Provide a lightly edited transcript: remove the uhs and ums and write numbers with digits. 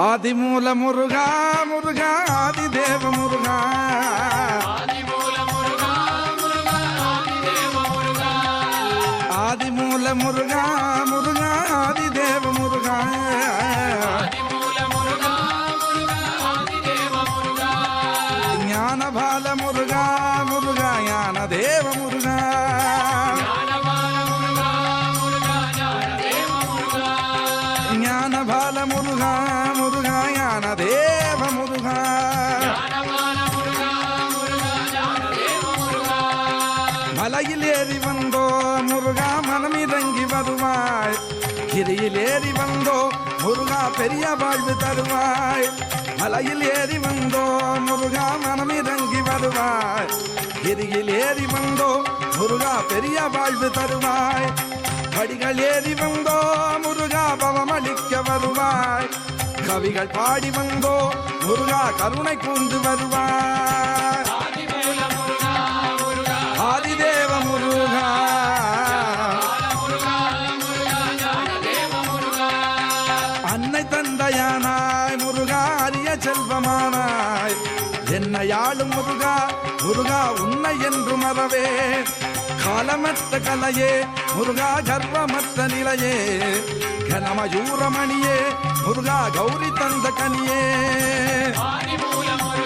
ஆதிமூல முருகா முருகா ஆதிதேவ முருகா ஆதிமூல முருகா முருகா ஆதிதேவ முருகா ஞானபால முருகா முருகா ஞானதேவ முருகா ஞானபால முருகா முருகா ஞானதேவ முருகா மலையில் ஏறி வந்தோ முருகா மனமிறங்கி வருவாய் கிரியில் ஏறி வந்தோ முருகா பெரிய வாழ்வு தருவாய் மலையில் ஏறி வந்தோ முருகா மனமிறங்கி வருவாய் கிரியில் ஏறி வந்தோ முருகா பெரிய வாழ்வு தருவாய் படிகள் ஏறி வந்தோ முருகா பவமளிக்க வருவாய் கவிகள் பாடி வந்தோ முருகா கருணை கூந்து வருவாய் ஆதிதேவ முருகா அன்னை தந்தையானாய் முருகா அரிய செல்வமானாய் என்னை ஆளும் முருகா முருகா உன்னை என்று மறவே காலமற்ற கலையே முருகா கர்வமற்ற நிலையே கனமயூரமணியே முருகா கௌரி தந்த கனியே